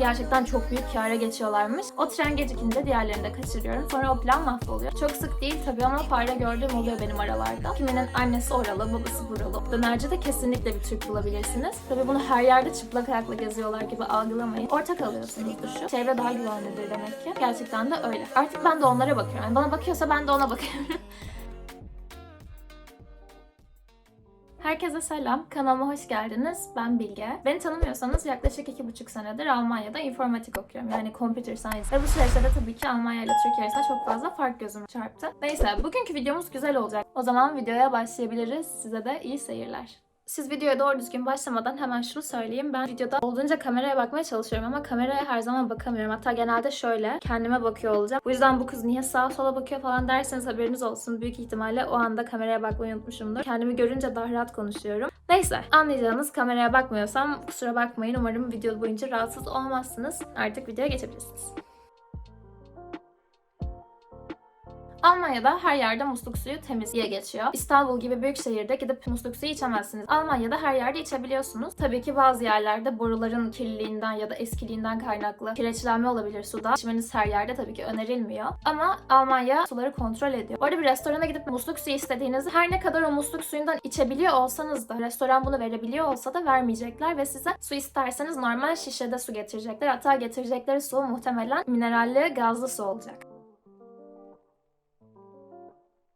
Gerçekten çok büyük kâra geçiyorlarmış. O tren gecikince diğerlerini de kaçırıyorum. Sonra o plan mahvoluyor. Çok sık değil tabii ama fare gördüğüm oluyor benim aralarda. Kiminin annesi oralı, babası buralı. Dönercide kesinlikle bir Türk bulabilirsiniz. Tabii bunu her yerde çıplak ayakla geziyorlar gibi algılamayın. Ortak alıyorsunuzdur şu. Çevre daha güvenlidir demek ki. Gerçekten de öyle. Artık ben de onlara bakıyorum. Yani bana bakıyorsa ben de ona bakıyorum. Herkese selam, kanalıma hoş geldiniz. Ben Bilge. Beni tanımıyorsanız yaklaşık 2,5 senedir Almanya'da informatik okuyorum. Yani computer science. Ve bu süreçte de tabii ki Almanya ile Türkiye arasında çok fazla fark gözüme çarptı. Neyse, bugünkü videomuz güzel olacak. O zaman videoya başlayabiliriz. Size de iyi seyirler. Siz videoya doğru düzgün başlamadan hemen şunu söyleyeyim. Ben videoda olduğunca kameraya bakmaya çalışıyorum ama kameraya her zaman bakamıyorum. Hatta genelde şöyle kendime bakıyor olacağım. Bu yüzden bu kız niye sağa sola bakıyor falan derseniz haberiniz olsun. Büyük ihtimalle o anda kameraya bakmayı unutmuşumdur. Kendimi görünce daha rahat konuşuyorum. Neyse, anlayacağınız kameraya bakmıyorsam kusura bakmayın. Umarım video boyunca rahatsız olmazsınız. Artık videoya geçebilirsiniz. Almanya'da her yerde musluk suyu temiz diye geçiyor. İstanbul gibi büyük şehirde gidip musluk suyu içemezsiniz. Almanya'da her yerde içebiliyorsunuz. Tabii ki bazı yerlerde boruların kirliliğinden ya da eskiliğinden kaynaklı kireçlenme olabilir suda. İçmeniz her yerde tabii ki önerilmiyor. Ama Almanya suları kontrol ediyor. Bu arada bir restorana gidip musluk suyu istediğinizde her ne kadar o musluk suyundan içebiliyor olsanız da restoran bunu verebiliyor olsa da vermeyecekler ve size su isterseniz normal şişede su getirecekler. Hatta getirecekleri su muhtemelen mineralli gazlı su olacak.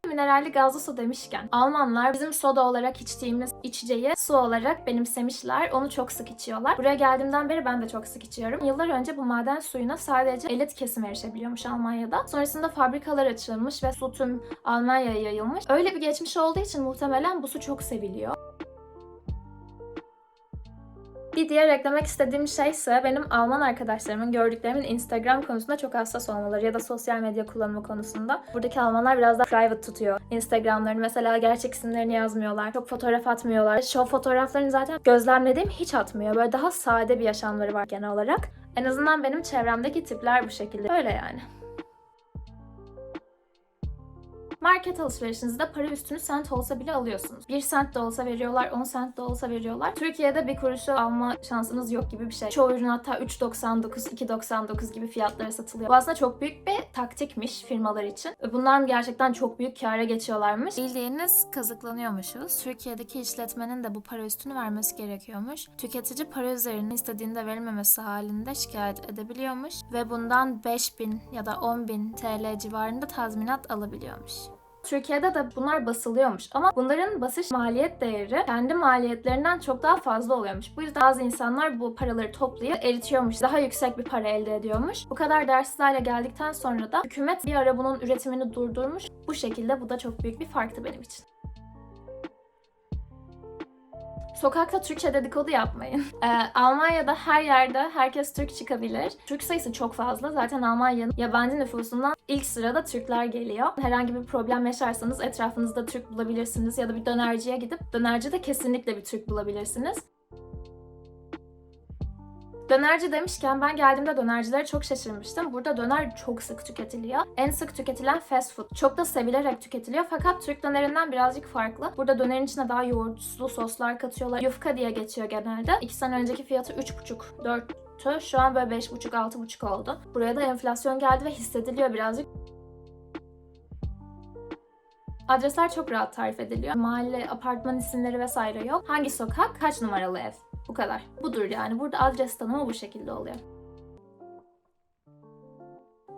Mineralli gazlı su demişken Almanlar bizim soda olarak içtiğimiz içeceği su olarak benimsemişler. Onu çok sık içiyorlar. Buraya geldiğimden beri ben de çok sık içiyorum. Yıllar önce bu maden suyuna sadece elit kesim erişebiliyormuş Almanya'da. Sonrasında fabrikalar açılmış ve su tüm Almanya'ya yayılmış. Öyle bir geçmiş olduğu için muhtemelen bu su çok seviliyor. Bir diğer eklemek istediğim şey ise benim Alman arkadaşlarımın gördüklerimin Instagram konusunda çok hassas olmaları ya da sosyal medya kullanımı konusunda. Buradaki Almanlar biraz daha private tutuyor. Instagramlarını mesela gerçek isimlerini yazmıyorlar. Çok fotoğraf atmıyorlar. Şu fotoğraflarını zaten gözlemlediğim hiç atmıyor. Böyle daha sade bir yaşamları var genel olarak. En azından benim çevremdeki tipler bu şekilde. Öyle yani. Market alışverişinizde para üstünü sent olsa bile alıyorsunuz. 1 sent de olsa veriyorlar, 10 sent de olsa veriyorlar. Türkiye'de bir kuruşu alma şansınız yok gibi bir şey. Çoğu ürün hatta 3,99, 2,99 gibi fiyatlara satılıyor. Bu aslında çok büyük bir taktikmiş firmalar için. Bundan gerçekten çok büyük kâra geçiyorlarmış. Bildiğiniz kazıklanıyormuşuz. Türkiye'deki işletmenin de bu para üstünü vermesi gerekiyormuş. Tüketici para üzerine istediğinde verilmemesi halinde şikayet edebiliyormuş ve bundan 5.000 ya da 10.000 TL civarında tazminat alabiliyormuş. Türkiye'de de bunlar basılıyormuş ama bunların basış maliyet değeri kendi maliyetlerinden çok daha fazla oluyormuş. Bu yüzden bazı insanlar bu paraları toplayıp eritiyormuş. Daha yüksek bir para elde ediyormuş. Bu kadar değersiz hale geldikten sonra da hükümet bir ara bunun üretimini durdurmuş. Bu şekilde bu da çok büyük bir farktı benim için. Sokakta Türkçe dedikodu yapmayın. Almanya'da her yerde herkes Türk çıkabilir. Türk sayısı çok fazla. Zaten Almanya'nın yabancı nüfusundan ilk sırada Türkler geliyor. Herhangi bir problem yaşarsanız etrafınızda Türk bulabilirsiniz ya da bir dönerciye gidip dönercide kesinlikle bir Türk bulabilirsiniz. Dönerci demişken ben geldiğimde dönercilere çok şaşırmıştım. Burada döner çok sık tüketiliyor. En sık tüketilen fast food. Çok da sevilerek tüketiliyor fakat Türk dönerinden birazcık farklı. Burada dönerin içine daha yoğurtlu soslar katıyorlar. Yufka diye geçiyor genelde. 2 sene önceki fiyatı 3,5-4'tü. Şu an böyle 5,5-6,5 oldu. Buraya da enflasyon geldi ve hissediliyor birazcık. Adresler çok rahat tarif ediliyor. Mahalle, apartman isimleri vesaire yok. Hangi sokak, kaç numaralı ev? Bu kadar. Budur yani. Burada adres tanımı bu şekilde oluyor.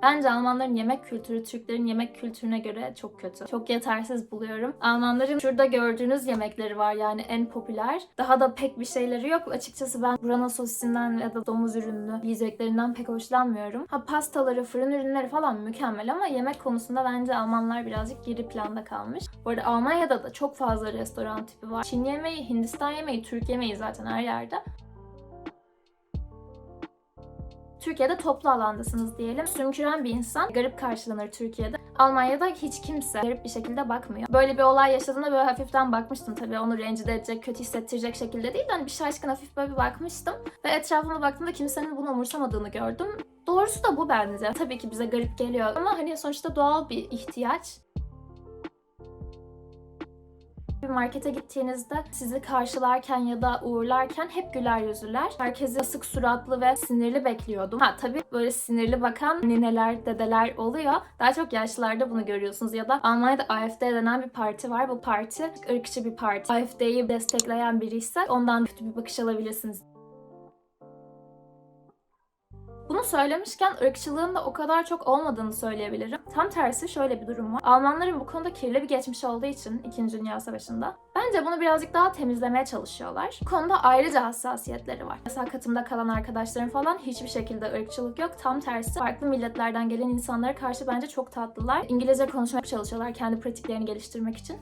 Bence Almanların yemek kültürü Türklerin yemek kültürüne göre çok kötü. Çok yetersiz buluyorum. Almanların şurada gördüğünüz yemekleri var yani en popüler. Daha da pek bir şeyleri yok. Açıkçası ben buranın sosisinden ya da domuz ürünlü yiyeceklerinden pek hoşlanmıyorum. Pastaları, fırın ürünleri falan mükemmel ama yemek konusunda bence Almanlar birazcık geri planda kalmış. Bu arada Almanya'da da çok fazla restoran tipi var. Çin yemeği, Hindistan yemeği, Türk yemeği zaten her yerde. Türkiye'de toplu alandasınız diyelim. Sümküren bir insan garip karşılanır Türkiye'de. Almanya'da hiç kimse garip bir şekilde bakmıyor. Böyle bir olay yaşadığımda böyle hafiften bakmıştım tabii. Onu rencide edecek, kötü hissettirecek şekilde değil. Hani bir şaşkın hafif böyle bir bakmıştım. Ve etrafıma baktığımda kimsenin bunu umursamadığını gördüm. Doğrusu da bu bence. Tabii ki bize garip geliyor ama hani sonuçta doğal bir ihtiyaç. Bir markete gittiğinizde sizi karşılarken ya da uğurlarken hep güler yüzlüler. Herkesi asık suratlı ve sinirli bekliyordum. Tabii böyle sinirli bakan nineler, dedeler oluyor. Daha çok yaşlılarda bunu görüyorsunuz ya da Almanya'da AfD denen bir parti var. Bu parti ırkçı bir parti. AfD'yi destekleyen biri ise ondan kötü bir bakış alabilirsiniz. Bunu söylemişken ırkçılığın da o kadar çok olmadığını söyleyebilirim. Tam tersi şöyle bir durum var. Almanların bu konuda kirli bir geçmişi olduğu için 2. Dünya Savaşı'nda bence bunu birazcık daha temizlemeye çalışıyorlar. Bu konuda ayrıca hassasiyetleri var. Mesela katımda kalan arkadaşlarım falan hiçbir şekilde ırkçılık yok. Tam tersi farklı milletlerden gelen insanlara karşı bence çok tatlılar. İngilizce konuşmaya çalışıyorlar kendi pratiklerini geliştirmek için.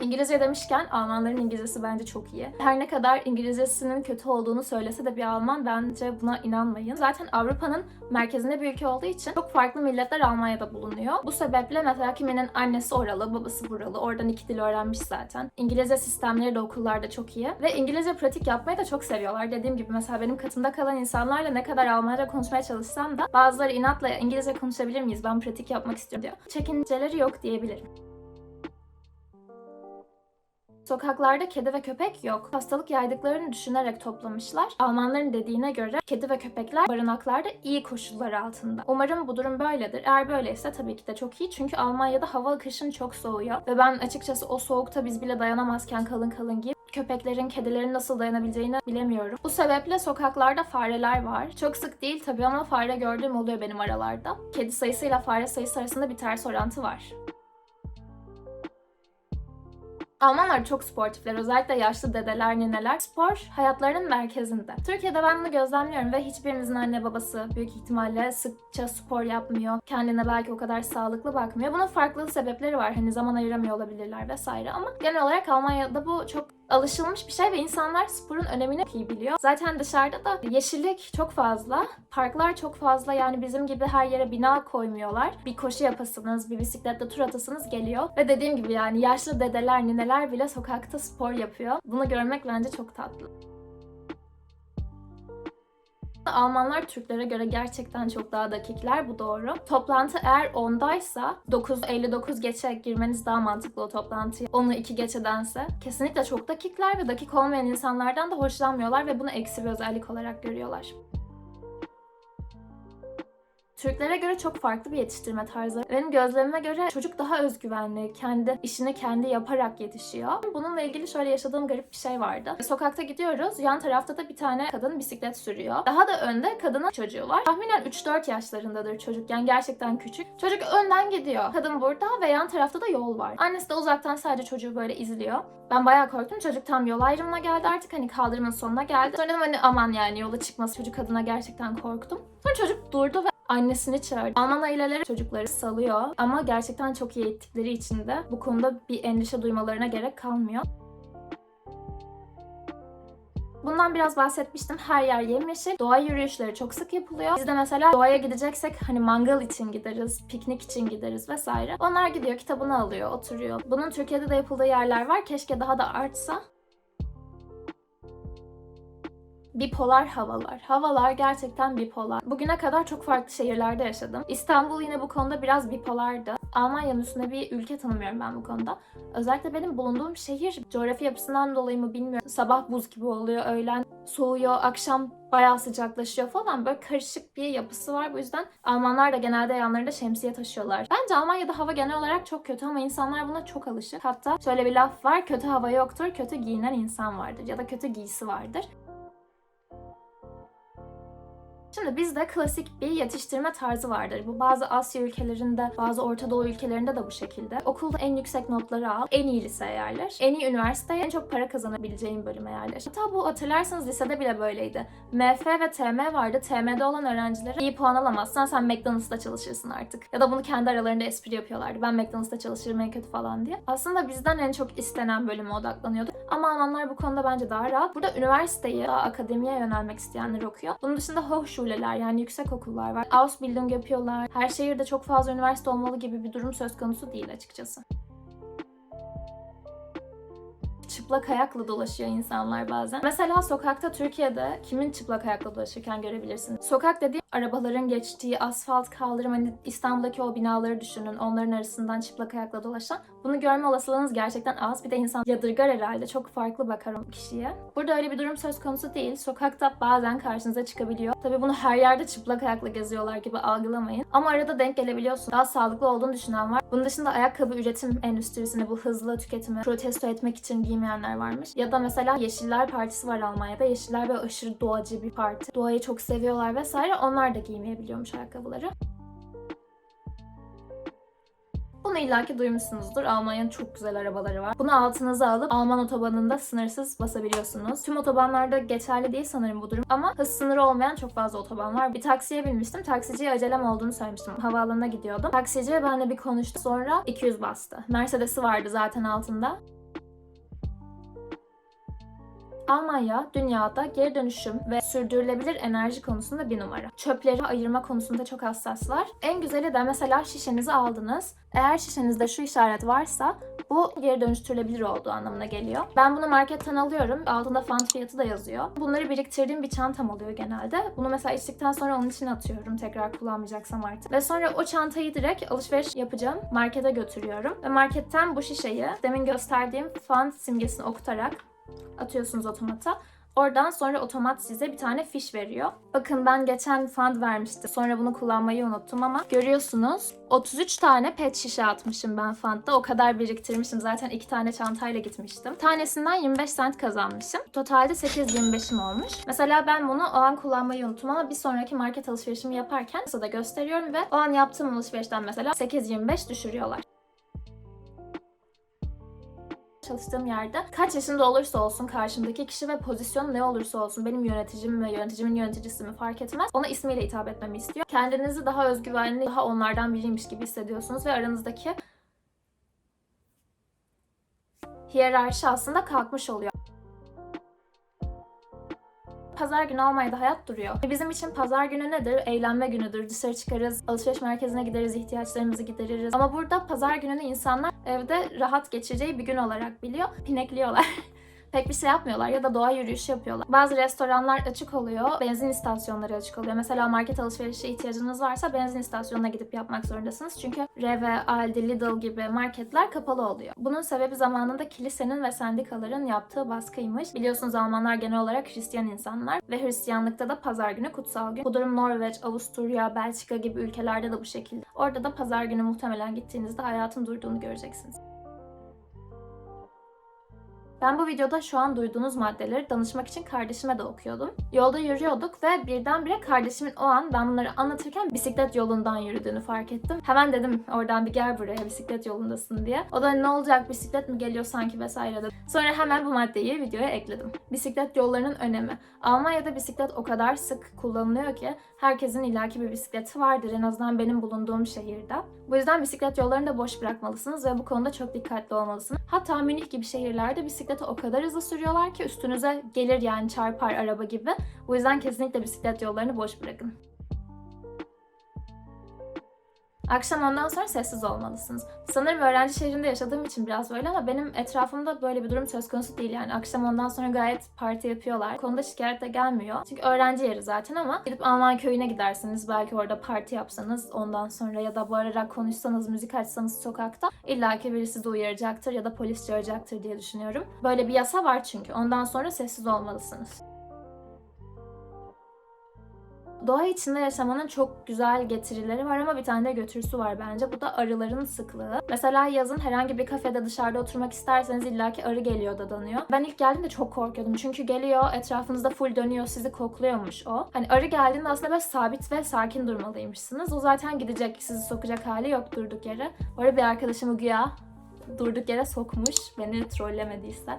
İngilizce demişken Almanların İngilizcesi bence çok iyi. Her ne kadar İngilizcesinin kötü olduğunu söylese de bir Alman bence buna inanmayın. Zaten Avrupa'nın merkezinde bir ülke olduğu için çok farklı milletler Almanya'da bulunuyor. Bu sebeple mesela kiminin annesi oralı, babası buralı. Oradan 2 dil öğrenmiş zaten. İngilizce sistemleri de okullarda çok iyi. Ve İngilizce pratik yapmayı da çok seviyorlar. Dediğim gibi mesela benim katımda kalan insanlarla ne kadar Almanca konuşmaya çalışsam da bazıları inatla İngilizce konuşabilir miyiz? Ben pratik yapmak istiyorum diyor. Çekinceleri yok diyebilirim. Sokaklarda kedi ve köpek yok. Hastalık yaydıklarını düşünerek toplamışlar. Almanların dediğine göre kedi ve köpekler barınaklarda iyi koşullar altında. Umarım bu durum böyledir. Eğer böyleyse tabii ki de çok iyi. Çünkü Almanya'da hava kışın çok soğuyor. Ve ben açıkçası o soğukta biz bile dayanamazken kalın kalın giyip köpeklerin, kedilerin nasıl dayanabileceğini bilemiyorum. Bu sebeple sokaklarda fareler var. Çok sık değil tabii ama fare gördüğüm oluyor benim aralarda. Kedi sayısıyla fare sayısı arasında bir ters orantı var. Almanlar çok sportifler. Özellikle yaşlı dedeler, nineler. Spor hayatlarının merkezinde. Türkiye'de ben bunu gözlemliyorum ve hiçbirimizin anne babası büyük ihtimalle sıkça spor yapmıyor. Kendine belki o kadar sağlıklı bakmıyor. Bunun farklı sebepleri var. Hani zaman ayıramıyor olabilirler vesaire ama genel olarak Almanya'da bu çok alışılmış bir şey ve insanlar sporun önemini iyi biliyor. Zaten dışarıda da yeşillik çok fazla, parklar çok fazla, yani bizim gibi her yere bina koymuyorlar. Bir koşu yapasınız, bir bisikletle tur atasınız geliyor. Ve dediğim gibi yani yaşlı dedeler, nineler bile sokakta spor yapıyor. Bunu görmek bence çok tatlı. Almanlar Türklere göre gerçekten çok daha dakikler, bu doğru. Toplantı eğer 10'daysa 9:59 geçe girmeniz daha mantıklı o toplantıya. 10'u 2 geçedense. Kesinlikle çok dakikler ve dakik olmayan insanlardan da hoşlanmıyorlar ve bunu eksi bir özellik olarak görüyorlar. Türklere göre çok farklı bir yetiştirme tarzı. Benim gözlemime göre çocuk daha özgüvenli, kendi işini kendi yaparak yetişiyor. Bununla ilgili şöyle yaşadığım garip bir şey vardı. Sokakta gidiyoruz, yan tarafta da bir tane kadın bisiklet sürüyor. Daha da önde kadının çocuğu var. Tahminen 3-4 yaşlarındadır çocuk, yani gerçekten küçük. Çocuk önden gidiyor. Kadın burada ve yan tarafta da yol var. Annesi de uzaktan sadece çocuğu böyle izliyor. Ben bayağı korktum. Çocuk tam yol ayrımına geldi artık, hani kaldırımın sonuna geldi. Sonra dedim hani aman yani yola çıkması, çocuk adına gerçekten korktum. Sonra çocuk durdu ve annesini çağırdı. Alman aileleri çocukları salıyor ama gerçekten çok iyi eğittikleri için de bu konuda bir endişe duymalarına gerek kalmıyor. Bundan biraz bahsetmiştim. Her yer yemyeşil. Doğa yürüyüşleri çok sık yapılıyor. Biz de mesela doğaya gideceksek hani mangal için gideriz, piknik için gideriz vesaire. Onlar gidiyor, kitabını alıyor, oturuyor. Bunun Türkiye'de de yapıldığı yerler var. Keşke daha da artsa. Bipolar havalar. Havalar gerçekten bipolar. Bugüne kadar çok farklı şehirlerde yaşadım. İstanbul yine bu konuda biraz bipolardı. Almanya'nın üstünde bir ülke tanımıyorum ben bu konuda. Özellikle benim bulunduğum şehir coğrafi yapısından dolayı mı bilmiyorum. Sabah buz gibi oluyor, öğlen soğuyor, akşam bayağı sıcaklaşıyor falan. Böyle karışık bir yapısı var. Bu yüzden Almanlar da genelde yanlarında şemsiye taşıyorlar. Bence Almanya'da hava genel olarak çok kötü ama insanlar buna çok alışık. Hatta şöyle bir laf var: kötü hava yoktur, kötü giyinen insan vardır ya da kötü giysi vardır. Şimdi bizde klasik bir yetiştirme tarzı vardır. Bu bazı Asya ülkelerinde, bazı Orta Doğu ülkelerinde de bu şekilde. Okulda en yüksek notları al, en iyi liseye yerleş, en iyi üniversiteye, en çok para kazanabileceğin bölüme yerleş. Hatta bu hatırlarsanız lisede bile böyleydi. MF ve TM vardı. TM'de olan öğrencilere iyi puan alamazsan sen McDonald's'ta çalışırsın artık. Ya da bunu kendi aralarında espri yapıyorlardı. Ben McDonald's'ta çalışırım en kötü falan diye. Aslında bizden en çok istenen bölüme odaklanıyorduk. Ama Almanlar bu konuda bence daha rahat. Burada üniversiteyi, daha akademiye yönelmek isteyenler okuyor. Bunun dışında Hochschuleler, yani yüksek okullar var. Ausbildung yapıyorlar. Her şehirde çok fazla üniversite olmalı gibi bir durum söz konusu değil açıkçası. çıplak ayakla dolaşıyor insanlar bazen. Mesela sokakta Türkiye'de kimin çıplak ayakla dolaşırken görebilirsiniz? Sokak dediğim arabaların geçtiği asfalt, kaldırım, hani İstanbul'daki o binaları düşünün. Onların arasından çıplak ayakla dolaşan. Bunu görme olasılığınız gerçekten az. Bir de insan yadırgar herhalde. Çok farklı bakar o kişiye. Burada öyle bir durum söz konusu değil. Sokakta bazen karşınıza çıkabiliyor. Tabii bunu her yerde çıplak ayakla geziyorlar gibi algılamayın. Ama arada denk gelebiliyorsun. Daha sağlıklı olduğunu düşünen var. Bunun dışında ayakkabı üretim endüstrisini, bu hızlı tüketimi protesto etmek için giymeyenler varmış. Ya da mesela Yeşiller Partisi var Almanya'da. Yeşiller böyle aşırı doğacı bir parti. Doğayı çok seviyorlar vesaire. Onlar da giymeyebiliyormuş ayakkabıları. Bunu illaki duymuşsunuzdur. Almanya'nın çok güzel arabaları var. Bunu altınıza alıp Alman otobanında sınırsız basabiliyorsunuz. Tüm otobanlarda geçerli değil sanırım bu durum. Ama hız sınırı olmayan çok fazla otoban var. Bir taksiye binmiştim. Taksiciye acelem olduğunu söylemiştim. Havaalanına gidiyordum. Taksici benimle bir konuştu. Sonra 200 bastı. Mercedes'i vardı zaten altında. Almanya, dünyada geri dönüşüm ve sürdürülebilir enerji konusunda bir numara. Çöpleri ayırma konusunda çok hassaslar. En güzeli de mesela şişenizi aldınız. Eğer şişenizde şu işaret varsa bu geri dönüştürülebilir olduğu anlamına geliyor. Ben bunu marketten alıyorum. Altında font fiyatı da yazıyor. Bunları biriktirdiğim bir çantam oluyor genelde. Bunu mesela içtikten sonra onun içine atıyorum. Tekrar kullanmayacaksam artık. Ve sonra o çantayı direkt alışveriş yapacağım markete götürüyorum. Ve marketten bu şişeyi demin gösterdiğim font simgesini okutarak atıyorsunuz otomata. Oradan sonra otomat size bir tane fiş veriyor. Bakın ben geçen fund vermiştim. Sonra bunu kullanmayı unuttum ama görüyorsunuz 33 tane pet şişe atmışım ben fundda. O kadar biriktirmişim. Zaten 2 tane çantayla gitmiştim. Tanesinden 25 cent kazanmışım. Totalde 8.25'im olmuş. Mesela ben bunu o an kullanmayı unuttum ama bir sonraki market alışverişimi yaparken da gösteriyorum ve o an yaptığım alışverişten mesela 8.25 düşürüyorlar. Çalıştığım yerde kaç yaşında olursa olsun karşımdaki kişi ve pozisyon ne olursa olsun benim yöneticim ve yöneticimin yöneticisi mi fark etmez. Ona ismiyle hitap etmemi istiyor. Kendinizi daha özgüvenli, daha onlardan biriymiş gibi hissediyorsunuz ve aranızdaki hiyerarşi aslında kalkmış oluyor. Pazar günü Almanya'da hayat duruyor. Bizim için pazar günü nedir? Eğlenme günüdür. Dışarı çıkarız, alışveriş merkezine gideriz, ihtiyaçlarımızı gideririz. Ama burada pazar gününü insanlar evde rahat geçireceği bir gün olarak biliyor. Pinekliyorlar. Pek bir şey yapmıyorlar ya da doğa yürüyüşü yapıyorlar. Bazı restoranlar açık oluyor, benzin istasyonları açık oluyor. Mesela market alışverişe ihtiyacınız varsa benzin istasyonuna gidip yapmak zorundasınız. Çünkü Rewe, Aldi, Lidl gibi marketler kapalı oluyor. Bunun sebebi zamanında kilisenin ve sendikaların yaptığı baskıymış. Biliyorsunuz Almanlar genel olarak Hristiyan insanlar ve Hristiyanlıkta da pazar günü kutsal gün. Bu durum Norveç, Avusturya, Belçika gibi ülkelerde de bu şekilde. Orada da pazar günü muhtemelen gittiğinizde hayatın durduğunu göreceksiniz. Ben bu videoda şu an duyduğunuz maddeleri danışmak için kardeşime de okuyordum. Yolda yürüyorduk ve birdenbire kardeşimin o an ben bunları anlatırken bisiklet yolundan yürüdüğünü fark ettim. Hemen dedim oradan bir gel buraya bisiklet yolundasın diye. O da ne olacak bisiklet mi geliyor sanki vesaire dedi. Sonra hemen bu maddeyi videoya ekledim. Bisiklet yollarının önemi. Almanya'da bisiklet o kadar sık kullanılıyor ki herkesin illaki bir bisikleti vardır en azından benim bulunduğum şehirde. Bu yüzden bisiklet yollarını da boş bırakmalısınız ve bu konuda çok dikkatli olmalısınız. Hatta Münih gibi şehirlerde bisikleti o kadar hızlı sürüyorlar ki üstünüze gelir yani çarpar araba gibi. Bu yüzden kesinlikle bisiklet yollarını boş bırakın. Akşam ondan sonra sessiz olmalısınız. Sanırım öğrenci şehrinde yaşadığım için biraz böyle ama benim etrafımda böyle bir durum söz konusu değil yani. Akşam ondan sonra gayet parti yapıyorlar. Bu konuda şikayet de gelmiyor. Çünkü öğrenci yeri zaten ama gidip Alman köyüne gidersiniz. Belki orada parti yapsanız ondan sonra ya da bağırarak konuşsanız, müzik açsanız sokakta illaki biri sizi uyaracaktır ya da polis çağıracaktır diye düşünüyorum. Böyle bir yasa var çünkü. Ondan sonra sessiz olmalısınız. Doğa içinde yaşamanın çok güzel getirileri var ama bir tane de götürüsü var bence. Bu da arıların sıklığı. Mesela yazın herhangi bir kafede dışarıda oturmak isterseniz illaki arı geliyor dadanıyor. Ben ilk geldiğimde çok korkuyordum. Çünkü geliyor, etrafınızda full dönüyor, sizi kokluyormuş o. Hani arı geldiğinde aslında böyle sabit ve sakin durmalıymışsınız. O zaten gidecek, sizi sokacak hali yok durduk yere. Bu arada bir arkadaşımı güya durduk yere sokmuş, beni trollemediyse.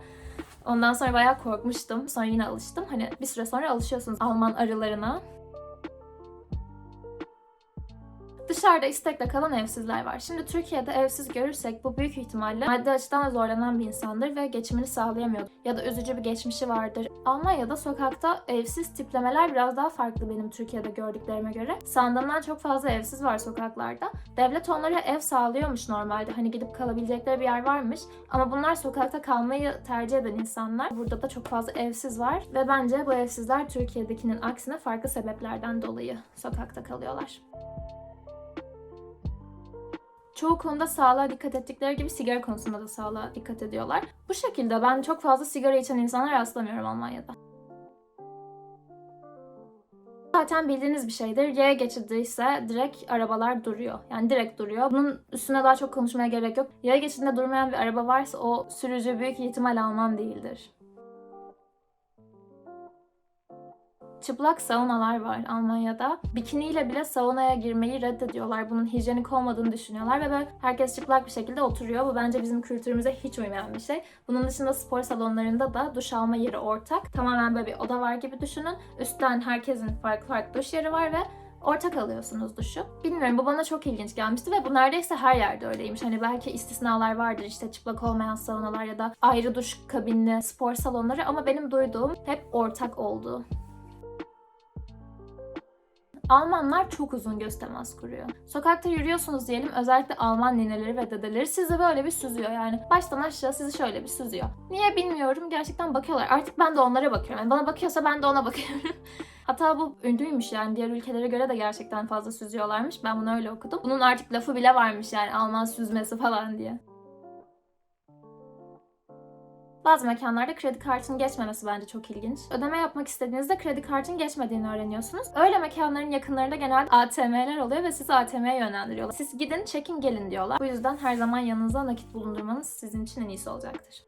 Ondan sonra bayağı korkmuştum. Sonra yine alıştım. Hani bir süre sonra alışıyorsunuz Alman arılarına. Dışarıda istekle kalan evsizler var. Şimdi Türkiye'de evsiz görürsek bu büyük ihtimalle maddi açıdan zorlanan bir insandır ve geçimini sağlayamıyor. Ya da üzücü bir geçmişi vardır. Almanya'da sokakta evsiz tiplemeler biraz daha farklı benim Türkiye'de gördüklerime göre. Sandığımdan çok fazla evsiz var sokaklarda. Devlet onlara ev sağlıyormuş normalde. Hani gidip kalabilecekleri bir yer varmış. Ama bunlar sokakta kalmayı tercih eden insanlar. Burada da çok fazla evsiz var. Ve bence bu evsizler Türkiye'dekinin aksine farklı sebeplerden dolayı sokakta kalıyorlar. Çoğu konuda sağlığa dikkat ettikleri gibi sigara konusunda da sağlığa dikkat ediyorlar. Bu şekilde ben çok fazla sigara içen insanlar rastlamıyorum Almanya'da. Zaten bildiğiniz bir şeydir. Yaya geçidi ise direkt arabalar duruyor. Yani direkt duruyor. Bunun üstüne daha çok konuşmaya gerek yok. Yaya geçidinde durmayan bir araba varsa o sürücü büyük ihtimal Alman değildir. Çıplak saunalar var Almanya'da. Bikiniyle bile saunaya girmeyi reddediyorlar. Bunun hijyenik olmadığını düşünüyorlar ve böyle herkes çıplak bir şekilde oturuyor. Bu bence bizim kültürümüze hiç uymayan bir şey. Bunun dışında spor salonlarında da duş alma yeri ortak. Tamamen böyle bir oda var gibi düşünün. Üstten herkesin farklı farklı duş yeri var ve ortak alıyorsunuz duşu. Bilmiyorum, bu bana çok ilginç gelmişti ve bu neredeyse her yerde öyleymiş. Hani belki istisnalar vardır, işte çıplak olmayan saunalar ya da ayrı duş kabinli spor salonları, ama benim duyduğum hep ortak oldu. Almanlar çok uzun göz temas kuruyor. Sokakta yürüyorsunuz diyelim, özellikle Alman nineleri ve dedeleri sizi böyle bir süzüyor yani. Baştan aşağı sizi şöyle bir süzüyor. Niye bilmiyorum, gerçekten bakıyorlar. Artık ben de onlara bakıyorum. Yani bana bakıyorsa ben de ona bakıyorum. Hatta bu ünlüymüş yani, diğer ülkelere göre de gerçekten fazla süzüyorlarmış. Ben bunu öyle okudum. Bunun artık lafı bile varmış yani, Alman süzmesi falan diye. Bazı mekanlarda kredi kartının geçmemesi bence çok ilginç. Ödeme yapmak istediğinizde kredi kartının geçmediğini öğreniyorsunuz. Öyle mekanların yakınlarında genelde ATM'ler oluyor ve sizi ATM'ye yönlendiriyorlar. Siz gidin, çekin, gelin diyorlar. Bu yüzden her zaman yanınızda nakit bulundurmanız sizin için en iyisi olacaktır.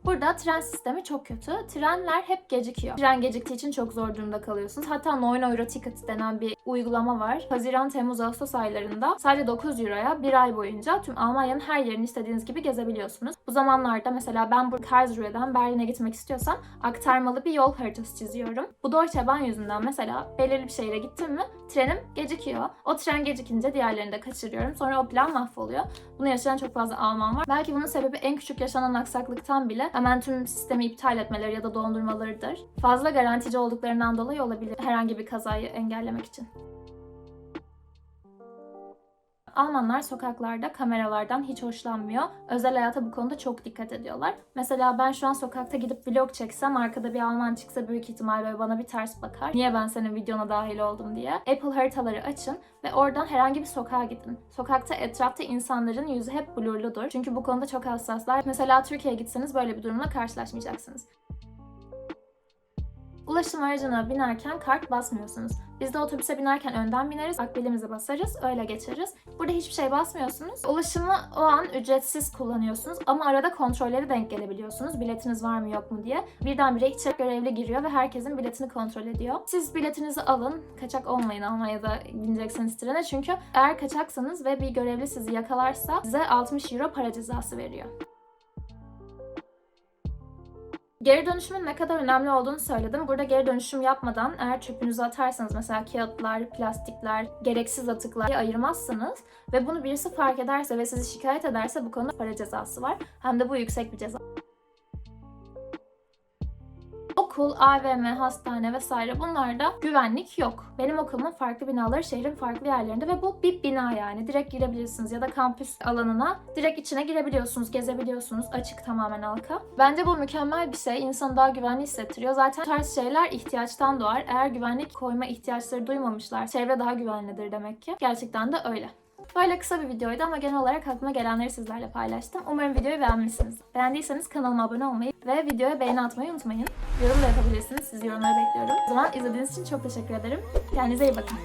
Burada tren sistemi çok kötü. Trenler hep gecikiyor. Tren geciktiği için çok zor durumda kalıyorsunuz. Hatta 9 Euro Ticket denen bir uygulama var. Haziran, Temmuz, Ağustos aylarında sadece 9 Euro'ya bir ay boyunca tüm Almanya'nın her yerini istediğiniz gibi gezebiliyorsunuz. Bu zamanlarda mesela ben bu Karlsruhe'den Berlin'e gitmek istiyorsam aktarmalı bir yol haritası çiziyorum. Bu Deutsche Bahn yüzünden mesela belirli bir şehre gittim mi trenim gecikiyor. O tren gecikince diğerlerini de kaçırıyorum. Sonra o plan mahvoluyor. Bunu yaşayan çok fazla Alman var. Belki bunun sebebi en küçük yaşanan aksaklıktan bile hemen tüm sistemi iptal etmeleri ya da dondurmalarıdır. Fazla garantici olduklarından dolayı olabilir, herhangi bir kazayı engellemek için. Almanlar sokaklarda kameralardan hiç hoşlanmıyor. Özel hayata bu konuda çok dikkat ediyorlar. Mesela ben şu an sokakta gidip vlog çeksem, arkada bir Alman çıksa büyük ihtimal böyle bana bir ters bakar. Niye ben senin videona dahil oldum diye. Apple haritaları açın ve oradan herhangi bir sokağa gidin. Sokakta etrafta insanların yüzü hep blurludur. Çünkü bu konuda çok hassaslar. Mesela Türkiye'ye gitseniz böyle bir durumla karşılaşmayacaksınız. Ulaşım aracına binerken kart basmıyorsunuz. Biz de otobüse binerken önden bineriz, akbilimizi basarız, öyle geçeriz. Burada hiçbir şey basmıyorsunuz. Ulaşımı o an ücretsiz kullanıyorsunuz ama arada kontrolleri denk gelebiliyorsunuz. Biletiniz var mı yok mu diye. Birdenbire içeri görevli giriyor ve herkesin biletini kontrol ediyor. Siz biletinizi alın, kaçak olmayın Almanya'da binecekseniz trene. Çünkü eğer kaçaksanız ve bir görevli sizi yakalarsa size 60 euro para cezası veriyor. Geri dönüşümün ne kadar önemli olduğunu söyledim. Burada geri dönüşüm yapmadan eğer çöpünüzü atarsanız, mesela kağıtlar, plastikler, gereksiz atıklar ayırmazsanız ve bunu birisi fark ederse ve sizi şikayet ederse bu konuda para cezası var. Hem de bu yüksek bir ceza. Okul, AVM, hastane vesaire, bunlarda güvenlik yok. Benim okulumun farklı binaları şehrin farklı yerlerinde ve bu bir bina yani. Direkt girebilirsiniz ya da kampüs alanına direkt içine girebiliyorsunuz, gezebiliyorsunuz. Açık tamamen halka. Bence bu mükemmel bir şey. İnsanı daha güvenli hissettiriyor. Zaten bu tarz şeyler ihtiyaçtan doğar. Eğer güvenlik koyma ihtiyaçları duymamışlar, çevre daha güvenlidir demek ki. Gerçekten de öyle. Böyle kısa bir videoydu ama genel olarak aklıma gelenleri sizlerle paylaştım. Umarım videoyu beğenmişsiniz. Beğendiyseniz kanalıma abone olmayı ve videoya beğeni atmayı unutmayın. Yorum da yapabilirsiniz. Sizi yorumlara bekliyorum. O zaman izlediğiniz için çok teşekkür ederim. Kendinize iyi bakın.